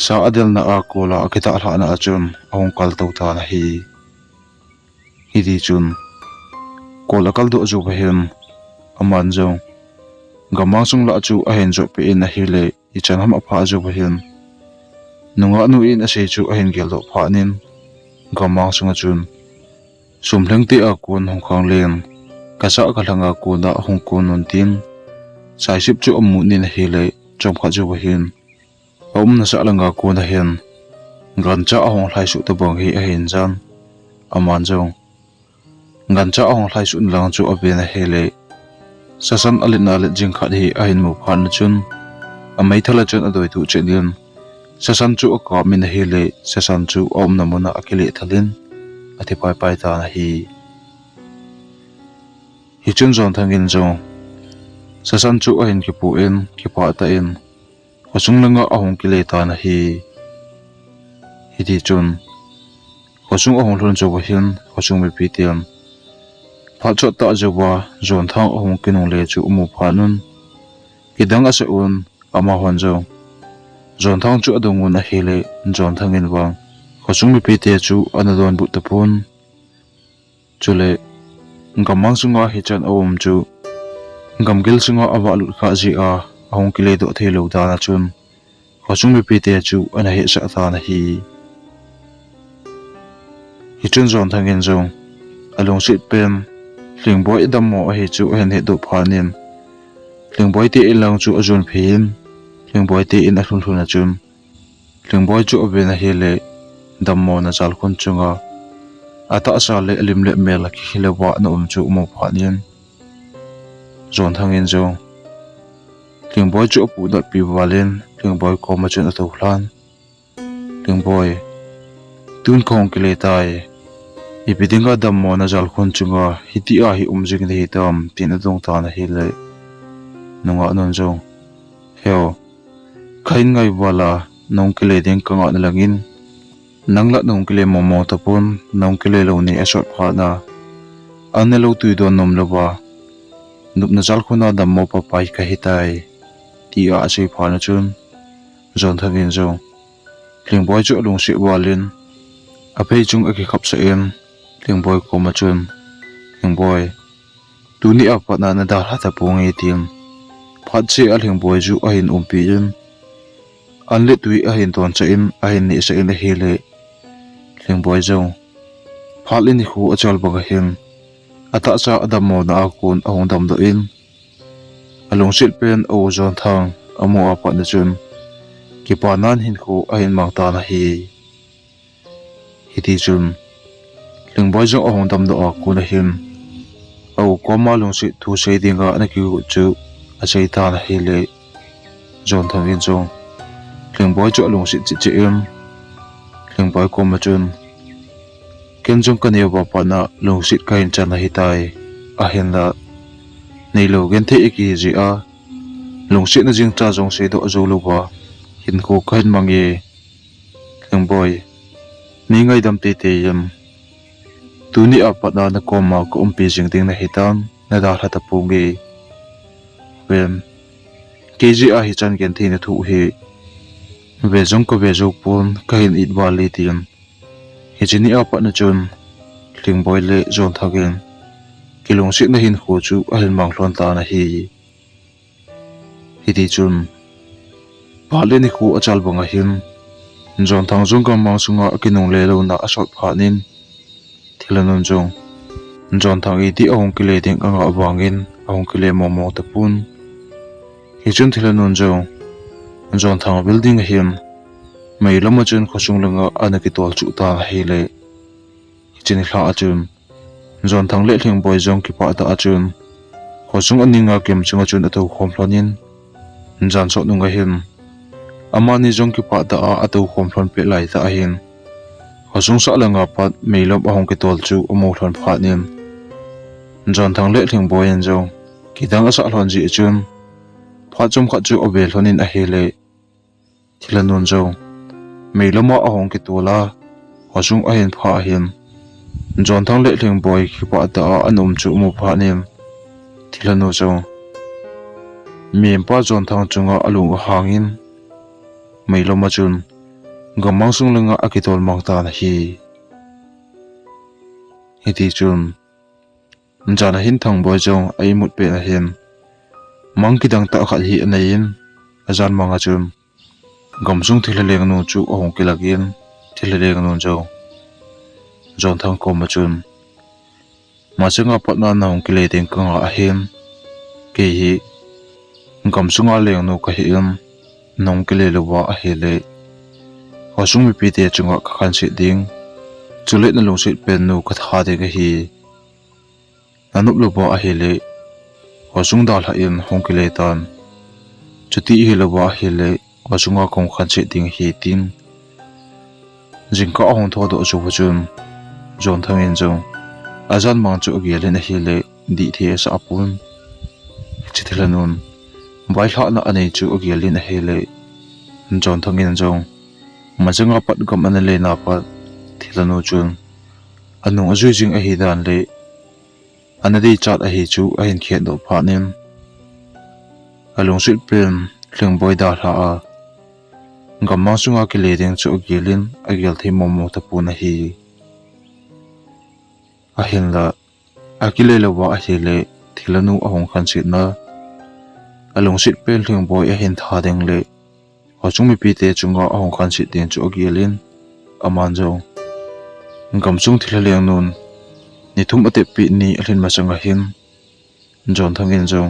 sa adel na a kola akita hla na achun ong kal to ta na hi hidi chun kola kal do ju hen aman zong gamang sung la chu a hen zo pe in a hi le I chan ham a pha zo ba hin nunga nu in a se chu a hen gel do pha nin gamang sunga chun sumleng ti a kun hong khang len kasa ka langa ku da hong kun non tin sai sip chu amu nin a hi le chom kha zo ba hin na sa langa ku na hen gan cha a hong hlai su ta bang hi a hen jan aman zong gan cha a hong hlai su lang chu a be na he le sasan alina le jing khat hi a hin mu phan na chun a mai thala chun a doi tu chendian sasan chu a ka min hi le sasan chu om na mona akile thalin ati pai pai ta na hi chun zon thangin zo sasan chu a hin ki pu en ki pa ta en khosung langa a hong ki le ta na hi ti chun khosung a hong hlon zo ba hin khosung mi pi tiam pha chot ta zo ba zon thang a hong kinung le chu mu pha nun kidang a se un ama hon zo zon thang chu adungun a hi le zon thangin wang khosung mi pi te chu anadon bu ta pun chule gamang sunga hi chan awum chu gamgil sunga awa lut kha ji a hong ki le do thelo da na chun khosung mi pi te chu ana he sa ta na hi chun zon thangin zo along sit pen lingboi dam mo hi chu hen he do phanin lingboi ti ilang chu azun phin lingboi ti in a hlun hlun a chun lingboi chu obena hi le dam mo na chal khun chunga ata sa le lim le mel ki hilewa na chu mo phanin zon thangin zo lingboi chu pu da pi walin lingboi ko ma chun a to hlan lingboi tun khong ki le tai ipidinga dam mo na jal khun chunga hiti a hi umjing ni tam tin adong ta na hi le nunga non zo heo khain ngai wala nong ki le ding kanga na langin nangla nong ki le momo tapon nong ki le lo ni asot pha na an lo tu don nom lo ba nup na jal khuna dam mo pa pai ka hitai ti a se pha na chun zon thangin zo klingboy chu lung si walin apei chung aki khap sa en klingboy ko ma chun klingboy tu ni apa na na da hata pong e tim phat che a klingboy chu a hin umpi in an le tui a hin ton cha in a hin ni sa in a hele klingboy zo phat le ni khu a chal ba ga hin ata cha adam mo na akun a hong dam do in along sil pen o zon thang amo apa na chun ki panan hin khu a hin mang ta na hi hiti chun lingboy zo a hong dam do a ku na hin au ko ma long si thu sei dinga na ki chu a sei ta na hi le zon thang in zo lingboy zo long si chi chi em lingboy ko ma chun ken jong ka ne ba pa na long si ka in chan na hi tai a hin la nei lo gen the ki ji a long si na jing cha jong se do zo lo ba hin ko kain mangi lingboy ni ngai dam te te yam tu ni apa na ko ma ko umpi jing ding na hitan na da hata pungi wen kg a hi chan gen the na thu hi ve jong ko ve jo pon ka hin it wa le tin hi chini apa na chun lingboy le zon thagen kilong si na hin kho chu a hin mang hlon ta na hi ti chun pa le ni khu achal banga hin zon thang zong ka mang sunga akinong le lo na asot phanin thilanon jong zon thang i ti ahong ki le ding anga awangin ahong ki le momo ta pun hi chun thilanon jong zon thang building him mai lama chun khosung langa anaki tol chu ta hi le chini hla achun zon thang le thing boy jong ki pa ta achun khosung aninga kem chunga chun ato khom hlonin zan so nunga him amani jong ki pa da ato khom hlon pe lai ta hin khosung sa langa pat meilom ahong ki tol chu amo hlon pha nin zon thang le thing boy en jong kidang asa hlon ji chun pha chum kha chu obel hlonin a hele thilanon jong meiloma ahong ki tola khosung a hin pha hin zon thang le thing boy ki pa da anom chu mo pha nin thilano jong miem pa zon thang chunga alung hangin meiloma chun gamang sung lenga akitol mangta na hi hiti chun Jana hin thang boy jong ai mut pe na hin mang ki dang ta khat hi anain azan manga chun gamsung thila leng nu chu ahong kilagin thila leng nu jo jon thang ko ma chun ma chunga patna na hong kile teng kanga a hin ke hi gamsunga leng nu ka hi nong kile lowa a hele hosung mi pi te chunga ka khan si ding chulet na long sit pen nu ka tha de ga hi anup lowa a hele hosung dal ha in hong kile tan chuti hi lowa a hele hosunga kong khan si ding hi tin jingka hong tho do chu chun jon thang in jong azan mang chu gialin a hele di the sa apun chithilanun bai hla na anei chu gialin a hele jon thang in jong majanga pat gam an le na pa thilanu chun anu azui jing a hi dan le anadi chat a hi chu a hin khian do pha nin along sit pen thleng boy da hla a gamma sunga ki le ding chu gialin a gial thei momo ta puna hi a hin la akile lowa a hele thilanu ahong khan sit na along sit pen thleng boy a hin tha deng le hosung mi pi te chunga ahong khan sit ding chu gialin aman jo gamsung thila leng nun ni thum ate pi ni alhin ma changa hin jon thangin jo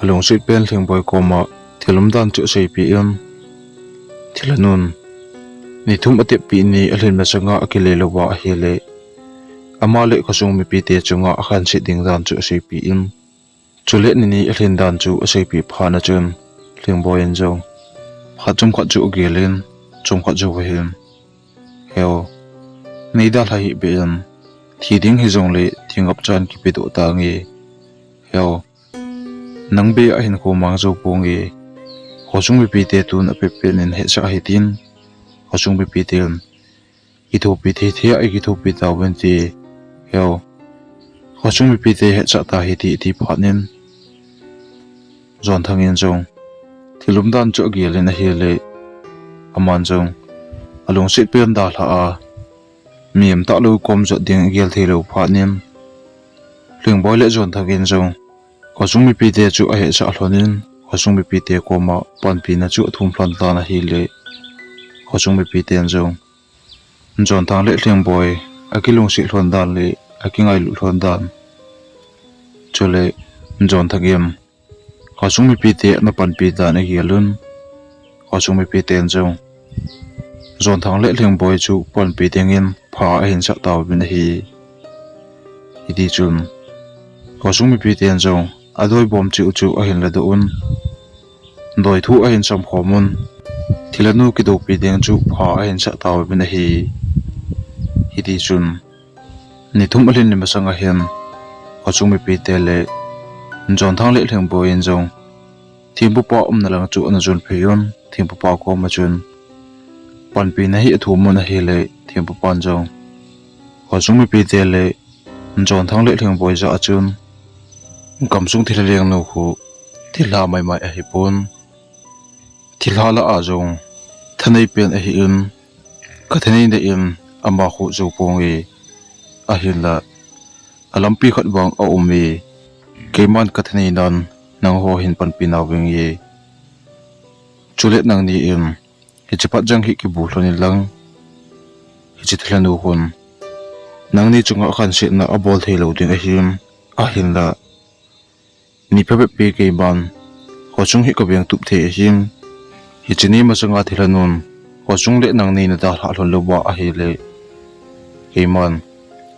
along sit pen thleng boy koma thilum dan chu sei pi thilanun ni thum ate pi ni alhin ma changa akile lowa a hele amale khosung mi pi te chunga akhan sit ding dan chu sei pi chule ni alhin dan chu sei pi phana chun thleng boy en jo khatum khat chu gelin chum khat chu hin heo neida lai be thi ding hi jong le thingap chan ki pe do ta nge heo nangbe a hin ko mang zo po nge hosung mi pi te tun a pe pe nen he sa hi tin hosung mi pi ten i tho pi the a i tho pi ta wen ti heo hosung mi pi te he cha ta hi ti phanen jon thangin jong thilum dan chu gialin a hele aman jong along sit pen da hla a miem ta lo kom zo ding gial thelo phanin thleng boy le jon thangin jong hosung mi pi te chu a he cha hlonin hosung mi pi te koma pan pi na chu thum hlan ta na hi le hosung mi pi ten jong jon thang le thleng boy akilung si hlon dan le akingai lu hlon dan chole jon thangem hosung mi pi te na pan pi dan a gialun hosung mi pi ten jong jon thang le thleng boy chu pan pi tengin pha a hin sa taw bin hi idi chun hosung mi pi ten jong adoi bom chu chu a hin la do un doi thu a hin sam khomun thilanu ki do pi deng chu pha a hin sa taw bin hi idi chun ni thum alin ni masanga hen hosung mi pi te le jon thang le thleng boy en jong thimpu pa na lang chu an jun pheyon thimpu pa ko ma chun pan pi na hi thu mo na hi le thimpu pan jong hosung mi pi te le jon thang le thleng boy za chun gamsung thila leng nu khu thilha mai mai a hi pun thilha la a jong thanei pen a hi ka thanei de ama khu zo pongi a hi la alampi khat bang a umi keman ka thanei nan nang ho hin pan pi na weng ye chulet nang ni hi chipat jang hi ki bu hloni lang hi chithlan hun nang ni chunga khan se na abol thelo ding a hin la ni pe pe ke ban hosung hi ka beng tup the him hi chini ma changa thilanun hosung le nang ni na da hla hlon lowa a hi le keman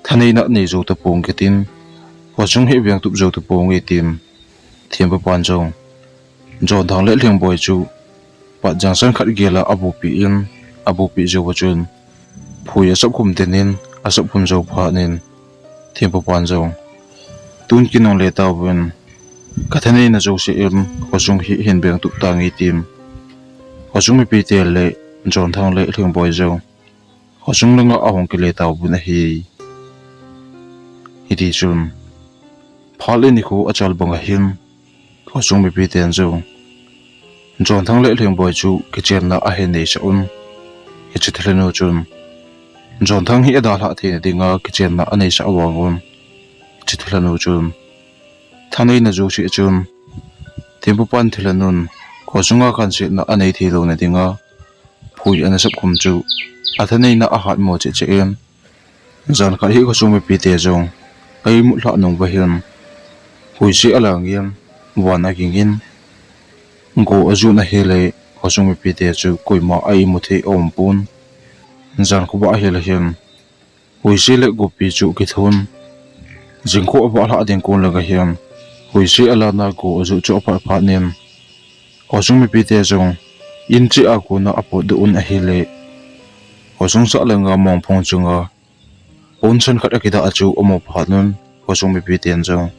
thanei na nei zo ta pong ke tin hosung hi beng tup zo ta pong e tim thiam pa pan jong jon thang le thleng boy chu pa jang san khat gela abu pi zo chun phuya sap khum tenin asap khum zo pha nin thiam pa pan jong tun kinong le ta wen kathanei na zo se hosung hi hin beng tup ta ngi tim hosung mi pi te le jon thang le thleng boy zo hosung langa ahong ki le ta bu na hi idi chun phale ni khu achal banga hin hosung mi pi ten zo jon thang le thleng boy chu ki chen na a he nei sa hi chithlenu chun jon thang hi ada hla the dinga ki chen na anei sa awangun chi Thilha nu chun thanei na ju chi chun tempo pan Thilha nun ko chunga kan se na anei thi lo na dinga phui ana sap khum chu athanei na a hat mo che che em zan kha hi ko sumi pi te jong ai mu hla nong ba hian phui si alang yam wan a gingin go azu na hele ko sumi pi te chu koima ai mu the om pun zan ko ba hele hian phui si le go pi chu ki thun jingko ba hla ding kon laga hian phui si ala na go azu chu pa pha nen ko sumi pi te jong in chi a ko na apo du un a hele ko sung sa lenga mong phong chunga Punsan kat akida achu omo phatnun kosong mi piten jong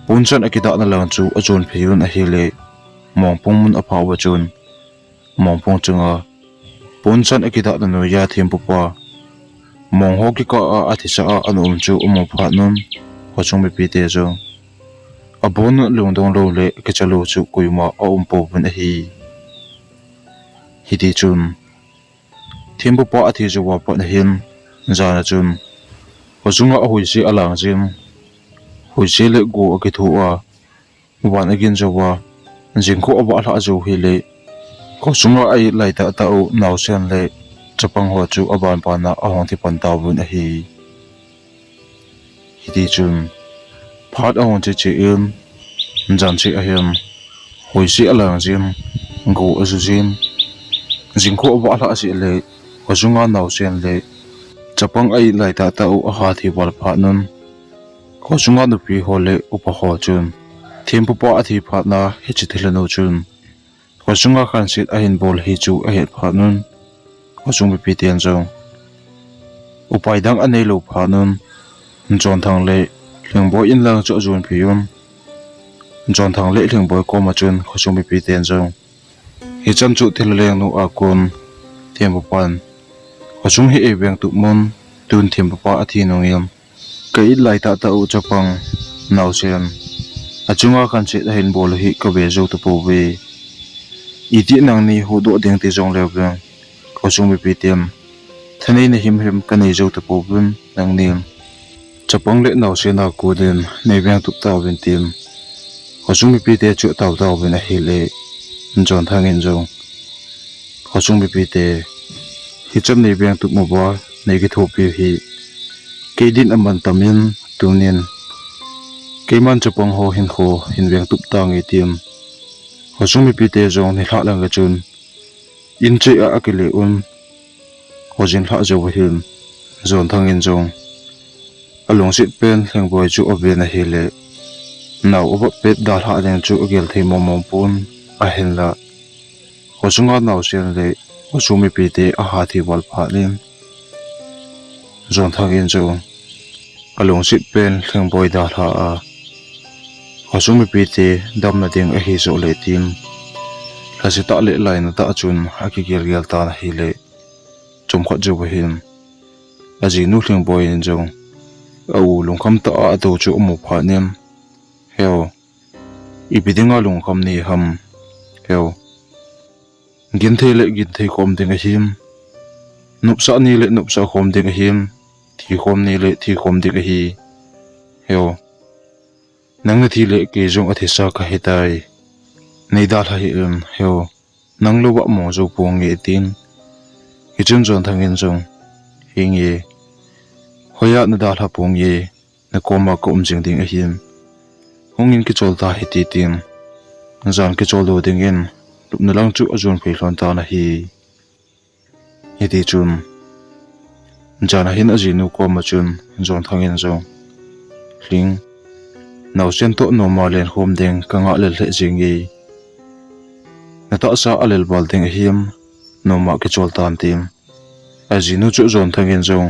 punsan akida na lang chu achun phirun a hele mongpong mun aphaw chun mongpong chunga punsan akida na no ya thim pupa mong ho ki ka a athisa a anum chu omo phatnun kosong mi pite jong abon lungdong lo le ke chalo chu kuima a umpo bun hi hiti chun thim pupa athi juwa pa na hin zana chun hozunga ahui si alang jin hui si le go aki thu a wan agin jawa jingko aba hla jo hi le ko sunga ai laita ta u naw sen le chapang ho chu aban pa na ahong thi pan ta bun a hi hiti chun phat ahong chi chi in jan chi a hiam hui si alang jin go azu jin jingko aba hla si le hozunga naw sen le chapang ai laita ta u a ha thi wal pha nun ko chunga nu pi hole upa ho chun thempu pa a thi pha na hi chi Thilha no chun ko chunga khan sit a hin bol hi chu a het pha nun ko chung pi ten jong upai dang anei lo pha nun chon thang le lengbo in lang chu jun pi yum chon thang le lengbo ko ma chun ko chung pi ten jong hi chan chu Thilha leng nu a kon thempu pan ko chung hi e beng tu mon tun thempu pa a thi nong yam kai laita ta u chapang naw sen achunga kan che da hin bol hi ka be zo to po we iti nang ni hu do ding ti jong le beng ko chung pi tem thanei na him ka nei zo to po bun nang nim chapang le naw sen a ku den nei beng tu ta ben tim ko chung pi te chu taw taw ben a hi le jon thangin jong ko chung pi te hi cham nei beng tu mo ba nei ki tho pi hi keidin aman tamin tunin keiman chapang ho hin kho hin weng tup tang e tim hosumi pite jong ni hla lang ga chun in che a akile un hojin hla jo hin zon thangin jong along sit pen thang boy chu obe na hele naw oba pet da hla deng chu agel thei mom mom pun a hen la hosunga naw sen le hosumi pite a ha thi wal pha lim zon thangin jong along sit pen thang boy da hla a hosumi pite dam na ding a hi zo le tim lasita le line ta chun aki gel gel ta na hi le chom khat jo hin aji nu thing boy in jong au lungkham ta a to chu mu pha nem heo ibidinga lungkham ni ham heo gin thei khom ding a him nupsa ni le nupsa khom ding a him thi khom ni le thi khom ding a hi heo nang thi le ke jong athi sa ka hetai nei da la hi heo nang lo wa mo zo pong nge tin hi chun jon thangin jong hing ye hoya na da la pong ye na koma ko jing ding a him hongin ki chol ta hi ti tin zan ki chol do ding in lup na lang chu azun phei hlon ta na hi ti chun jana hin azinu ko ma chun jon thangin jong hling naw sen to no ma len khom deng kanga le le jingi na ta sa alel bal ding him no ma ke chol tan tim azinu chu jon thangin jong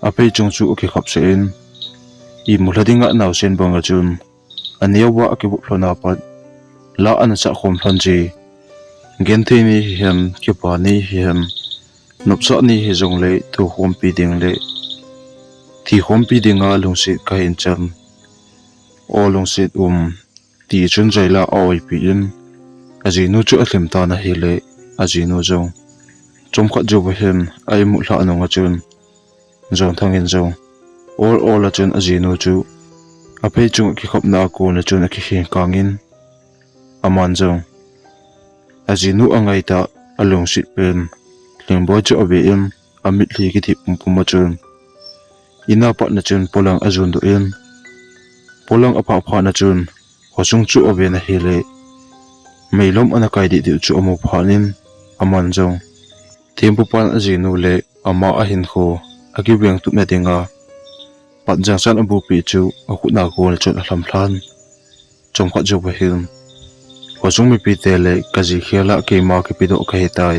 apei chung chu ki khap se in I muladinga naw sen banga chun aniawa ki bu hlona pat la an sa khom thon ji gente ni hem ki pa ni hem nopsa ni he jong le to khom pi ding le thi khom pi dinga lung sit ka hin cham o lung sit ti chun jaila oi pi in aji nu chu athlim ta na hi le aji nu jong chom khat jo hem ai mu hla anong chun jong thangin jong all chun azinu chu ape chung ki khopna ko na chun ki hin kangin aman jong azinu angai ta alung sit pen lingbo chu abe em amit li ki thi pum chun ina pat na chun polang azun do en polang apa pha na chun hosung chu abe na hele meilom ana kai di chu amu phanin aman jong thempu pan azinu le ama ahin kho agi beng tu na dinga pat jang san abu pi chu akuna ko na chun hlam thlan chong kha jo bahim hosung mi pi te le kaji khela ke ma ke pi do ka hetai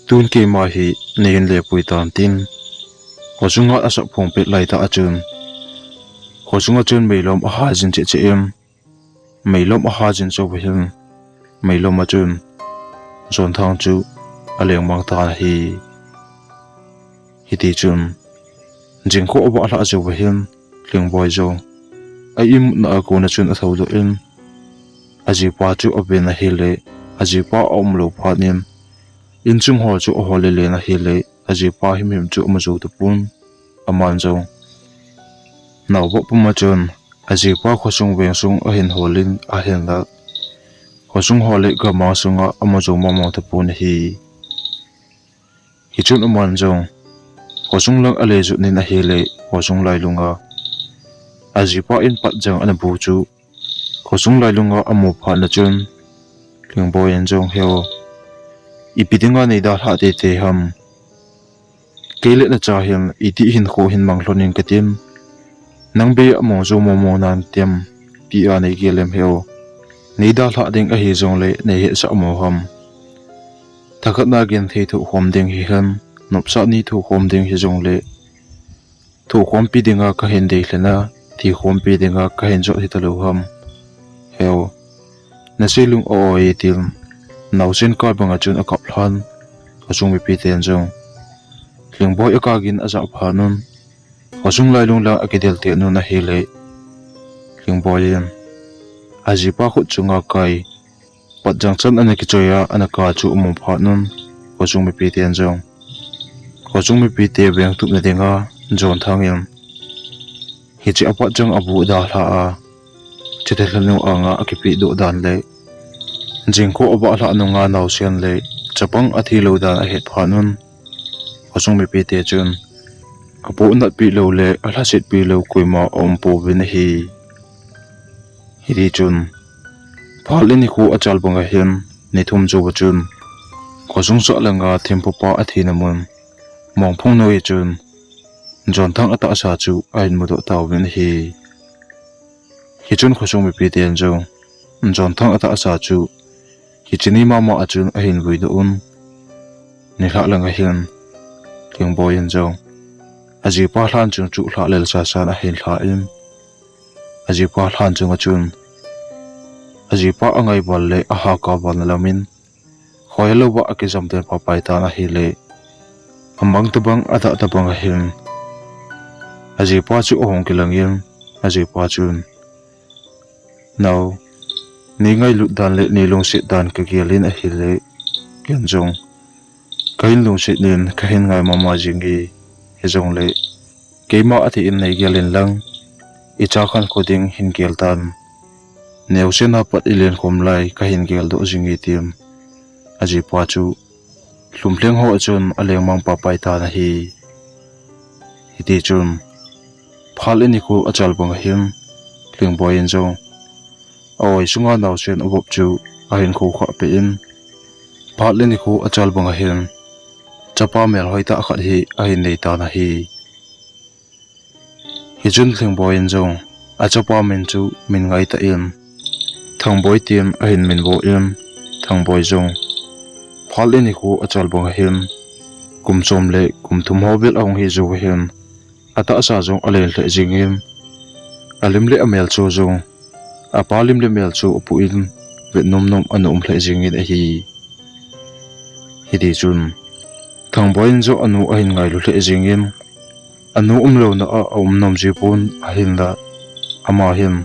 tun ke ma hi nein le pui tan tin hosunga asa phong pe lai ta achun hosunga chun meilom a ha jin che che em meilom a ha jin cho bahim meilom a chun zon thang chu aleng mang ta hi hiti chun jingko oba la jo bahim ling boy jo ai im na ko na chun a thau do in aji pa chu obe na hele aji pa om lo phanin in chung ho chu hole le na hele aji pa him chu ma zo tu pun aman jo naw bo puma chun aji pa khosung weng sung a hin holin a hen la khosung hole ga ma sunga ama zo ma mo tu pun hi chun aman jo khosung lang ale ju ni na hele khosung lai lunga aji pa in pat jang ana bu chu khosung lai lunga amu pha na chun ling bo yen jong heo ipidinga nei da ha te te ham kele na cha hiam iti hin kho hin mang hlonin katim nangbe amo zo mo nan tem pi a nei gelem heo nei da ha ding a hi zong le nei he sa mo ham thakat na gen the thu hom ding hi han nop sa ni thu hom ding hi zong le thu hom pi dinga ka hen de hlena thi hom pi dinga ka hen zo hi ta lo ham heo na selung o e tim naw sen ka banga chun a kap hlan khosung mi pi ten jong lingboy akagin aza phanun khosung lai lung la akidel te nu na hele lingboy yen aji pa khut chunga kai pat jang chan ana ki choya ana ka chu umum phanun khosung mi pi ten jong khosung mi pi te beng tu na denga jon thangin hi chi apat jang abu da hla a chete hlanu anga akipi do dan le jingko oba hla nunga naw sian le chapang athi lo dan a het phanun khosung mi pi te chun apo nat pi lo le ala sit pi lo koima om po bin hi ri chun phalini khu achal banga hian ni thum chu ba chun khosung sa langa thempu pa athina mun mong phung noi chun jon thang ata sa chu ain mu do taw bin hi chun khosung mi pi ten jo jon thang ata sa chu hi chini mama achun a hin vui do un ni hla langa hian king boy en jo aji pa hlan chung chu hla lel sa sa a hin hla in aji pa hlan chung achun aji pa angai bal le a ha ka bal lamin khoylo ba akizam ten pa pai ta na hi le amang tu bang ata ta bang hin aji pa chu ong kilang yin aji pa chun now ni ngai lut dan le ni long sit dan ka gelin a hi le ken jong kain long sit nin ka hin ngai mama jingi he jong le keima athi in nei gelin lang I cha khan koding hin gel tan neu se na pat ilen khom lai ka hin gel do jingi tim aji pa chu hlumhleng ho chun aleng mang pa pai ta na hi hiti chun phal ani ko achal bang hin ling boy en jo oi sunga naw sen obop chu a hin kho kha pe in phal ani ko achal bang hin chapa mel hoita khat hi a hin nei ta na hi hi chun ling boy en jo a chapa men chu min ngai ta in thang boy tim a hin min bo in thang boy jong phal ani ko achal bang hin kum chom le kum thum hobel ong hi zo hin ata sa jong ale le jingim alim le amel chu jong apalim le mel chu upu in vetnom nom anum le jingin a hi hidi chun thang boin zo anu a hin ngai lu le jingin anu lo na a nom ji pun a hin da ama hin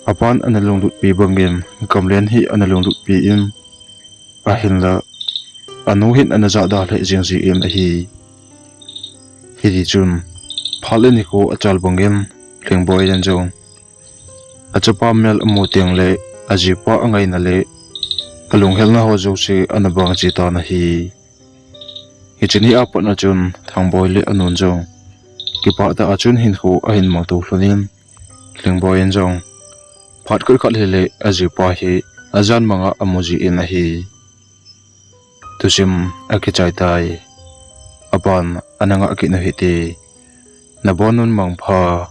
apan analung lut pi bangin kamlen hi analung lut pi in a hin la anu hin anaza da le jing ji in a hi hidi chun phale ni ko achal bangin Leng boy jan jong achapa mel amu tiang le ajipa angai na le alung helna ho jo se anabang chi ta na hi hichini apa na chun thang boy le anun jong ki pa ta achun hin khu a hin ma to hlonin Leng boy jan jong phat kal khat le ajipa hi ajan manga amuji in a hi Thusim akichai tai apan ananga ki na hiti na bonun mangpha